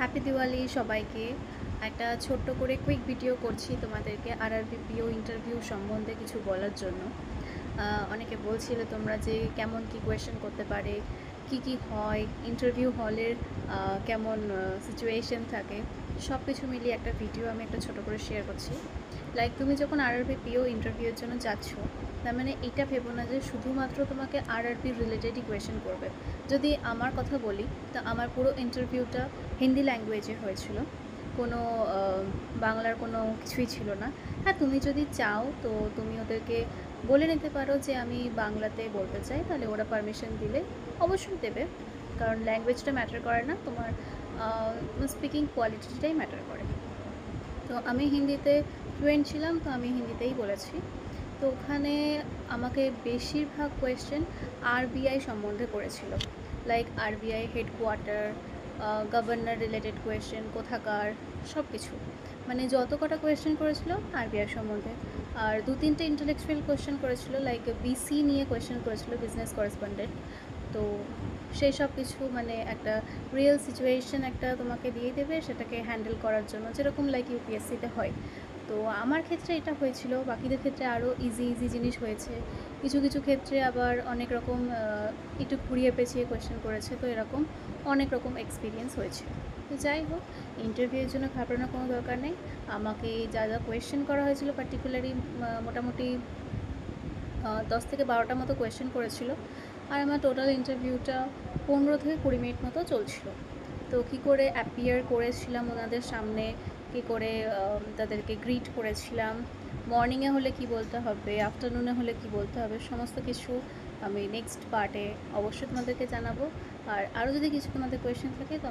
Happy Diwali সবাইকে। একটা ছোট্ট করে কুইক ভিডিও করছি তোমাদেরকে আরআরবিপিও ইন্টারভিউ সম্বন্ধে কিছু বলার জন্য। অনেকে বলছিল তোমরা যে কেমন কি কোয়েশ্চেন করতে পারে, কি হয় ইন্টারভিউ হলের, কেমন সিচুয়েশন থাকে, সব কিছু মিলিয়ে একটা ভিডিও আমি একটা ছোটো করে শেয়ার করছি। লাইক তুমি যখন আরআরবিপিও ইন্টারভিউয়ের জন্য যাচ্ছ, তার মানে এটা ভেবো না যে শুধুমাত্র তোমাকে আরআরবি রিলেটেডই কোয়েশ্চেন করবে। যদি আমার কথা বলি, তো আমার পুরো ইন্টারভিউটা হিন্দি ল্যাঙ্গুয়েজে হয়েছিল, কোনো বাংলার কোনো কিছুই ছিল না। হ্যাঁ, তুমি যদি চাও তো তুমি ওদেরকে বলে নিতে পারো যে আমি বাংলাতে বলতে চাই, তাহলে ওরা পারমিশন দিলে অবশ্যই দেবে, কারণ ল্যাঙ্গুয়েজটা ম্যাটার করে না, তোমার স্পিকিং কোয়ালিটিটাই ম্যাটার করে। তো আমি হিন্দিতে ফ্লুয়েন্ট ছিলাম, তো আমি হিন্দিতেই বলেছি। তো ওখানে আমাকে বেশিরভাগ কোয়েশ্চেন আরবিআই সম্বন্ধে করেছিল, like RBI headquarter, governor related question, কোথাকার, সব কিছু, মানে যত কটা কোয়েশ্চেন করেছিল আরবিআই সম্বন্ধে। আর 2-3টে ইন্টেলেকচুয়াল কোয়েশ্চেন করেছিল, লাইক বিসি নিয়ে কোয়েশ্চেন করেছিল, বিজনেস করেসপন্ডেন্ট। তো সেই সব কিছু মানে একটা রিয়েল সিচুয়েশন একটা তোমাকে দিয়ে দেবে, সেটাকে হ্যান্ডেল করার জন্য, যেরকম লাইক ইউপিএসসিতে হয়। তো আমার ক্ষেত্রে এটা হয়েছিল, বাকিদের ক্ষেত্রে আরও ইজি জিনিস হয়েছে, কিছু কিছু ক্ষেত্রে আবার অনেক রকম একটু ঘুরিয়ে পেঁচিয়ে কোয়েশ্চেন করেছে। তো এরকম অনেক রকম এক্সপিরিয়েন্স হয়েছে। তো যাই হোক, ইন্টারভিউয়ের জন্য ঘাবড়ানোর কোনো দরকার নেই। আমাকে যা কোয়েশ্চেন করা হয়েছিল পার্টিকুলারলি মোটামুটি 10 থেকে 12টা মতো কোয়েশ্চেন করেছিল। আর আমার টোটাল ইন্টারভিউটা 15 থেকে 20 মিনিট মতো চলছিল। তো কী করে অ্যাপিয়ার করেছিলাম ওনাদের সামনে, কী করে তাদেরকে গ্রিট করেছিলাম, মর্নিংয়ে হলে কি বলতে হবে, আফটারনুনে হলে কি বলতে হবে, সমস্ত কিছু আমি নেক্সট পার্টে অবশ্যই তোমাদেরকে জানাবো। আর আরও যদি কিছু তোমাদের কোয়েশ্চেন থাকে তো